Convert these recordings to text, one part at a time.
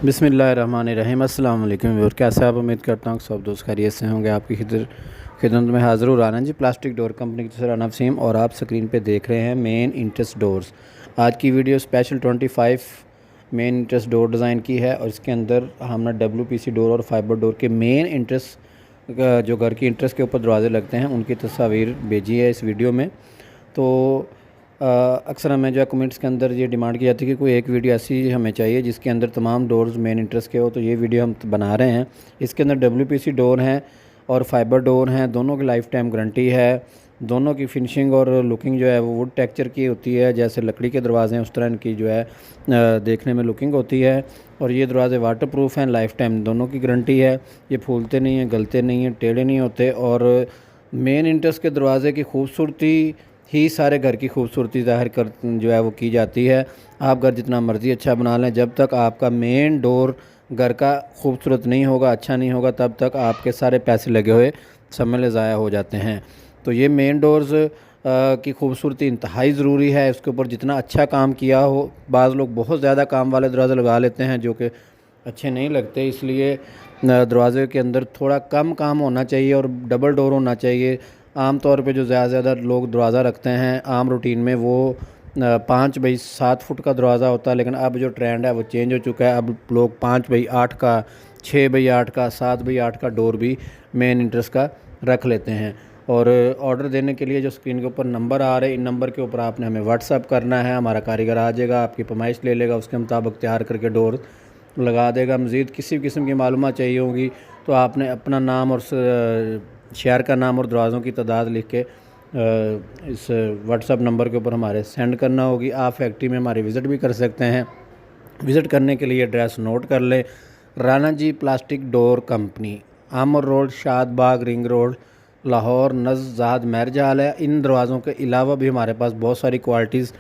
बिस्मिल्लाहिर्रहमानिर्रहीम। अस्सलाम वालेकुम व्यूअर, कैसे आप? उम्मीद करता हूँ सब दोस्त खैरियत से होंगे। आपकी खिदमत में हाज़िर हूँ राना जी प्लास्टिक डोर कंपनी की तरफ से राना वसीम, और आप स्क्रीन पे देख रहे हैं मेन इंटरेस्ट डोर्स। आज की video special 25 main interest door design की है, और इसके अंदर हमने WPC डोर और फाइबर डोर के मेन इंटरेस्ट जो घर की इंटरेस्ट के ऊपर दरवाजे लगते हैं उनकी तस्वीर भेजी है इस वीडियो में। तो अक्सर हमें जो है कमेंट्स के अंदर ये डिमांड की जाती है कि कोई एक वीडियो ऐसी हमें चाहिए जिसके अंदर तमाम डोर्स मेन इंटरेस्ट के हो, तो ये वीडियो हम बना रहे हैं। इसके अंदर WPC डोर हैं और फाइबर डोर हैं, दोनों की लाइफ टाइम गारंटी है। दोनों की फिनिशिंग और लुकिंग जो है वो वुड टेक्सचर की होती है, जैसे लकड़ी के दरवाजे हैं उस तरह इनकी जो है देखने में लुकिंग होती है। और ये दरवाजे वाटर प्रूफ हैं, लाइफ टाइम दोनों की गारंटी है। ये फूलते नहीं हैं, गलते नहीं हैं, टेढ़े नहीं होते। और मेन इंटरेस्ट के दरवाजे की खूबसूरती ही सारे घर की खूबसूरती ज़ाहिर कर जो है वो की जाती है। आप घर जितना मर्ज़ी अच्छा बना लें, जब तक आपका मेन डोर घर का खूबसूरत नहीं होगा, अच्छा नहीं होगा, तब तक आपके सारे पैसे लगे हुए समय ज़ाया हो जाते हैं। तो ये मेन डोर्स की खूबसूरती इंतहाई ज़रूरी है। इसके ऊपर जितना अच्छा काम किया हो, बाज़ लोग बहुत ज़्यादा काम वाले दरवाज़े लगा लेते हैं जो कि अच्छे नहीं लगते, इसलिए दरवाज़े के अंदर थोड़ा कम काम होना चाहिए और डबल डोर होना चाहिए। आम तौर पे जो ज़्यादा लोग दरवाज़ा रखते हैं आम रूटीन में, वो 5 बाई 7 फुट का दरवाज़ा होता है, लेकिन अब जो ट्रेंड है वो चेंज हो चुका है। अब लोग 5 बाई 8 का, 6 बाई 8 का, 7 बाई 8 का डोर भी मेन इंटरेस्ट का रख लेते हैं। और ऑर्डर देने के लिए जो स्क्रीन के ऊपर नंबर आ रहे हैं, इन नंबर के ऊपर आपने हमें व्हाट्सअप करना है। हमारा कारीगर आ जाएगा, आपकी फरमाइश ले लेगा, उसके मुताबिक तैयार करके डोर लगा देगा। मज़ीद किसी भी किस्म की मालूमात चाहिए होगी तो आपने अपना नाम और शहर का नाम और दरवाज़ों की तादाद लिख के इस व्हाट्सअप नंबर के ऊपर हमारे सेंड करना होगी। आप फैक्ट्री में हमारी विज़िट भी कर सकते हैं। विज़िट करने के लिए एड्रेस नोट कर लें। राना जी प्लास्टिक डोर कंपनी, आमर रोड, शाद बाग, रिंग रोड, लाहौर, नज़ाद महरजाल है। इन दरवाज़ों के अलावा भी हमारे पास बहुत सारी क्वालिटीज़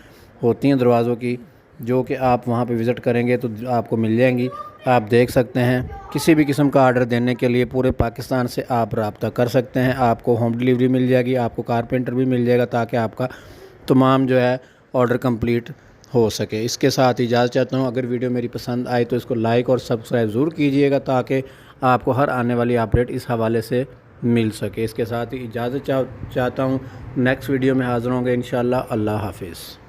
होती हैं दरवाज़ों की, जो कि आप वहाँ पे विज़िट करेंगे तो आपको मिल जाएंगी। आप देख सकते हैं। किसी भी किस्म का आर्डर देने के लिए पूरे पाकिस्तान से आप रब्ता कर सकते हैं। आपको होम डिलीवरी मिल जाएगी, आपको कारपेंटर भी मिल जाएगा, ताकि आपका तमाम जो है ऑर्डर कंप्लीट हो सके। इसके साथ इजाज़त चाहता हूँ। अगर वीडियो मेरी पसंद आई तो इसको लाइक और सब्सक्राइब ज़रूर कीजिएगा, ताकि आपको हर आने वाली अपडेट इस हवाले से मिल सके। इसके साथ ही इजाज़त चाहता हूँ। नेक्स्ट वीडियो में हाज़िर होंगे इंशाअल्लाह। अल्लाह हाफिज़।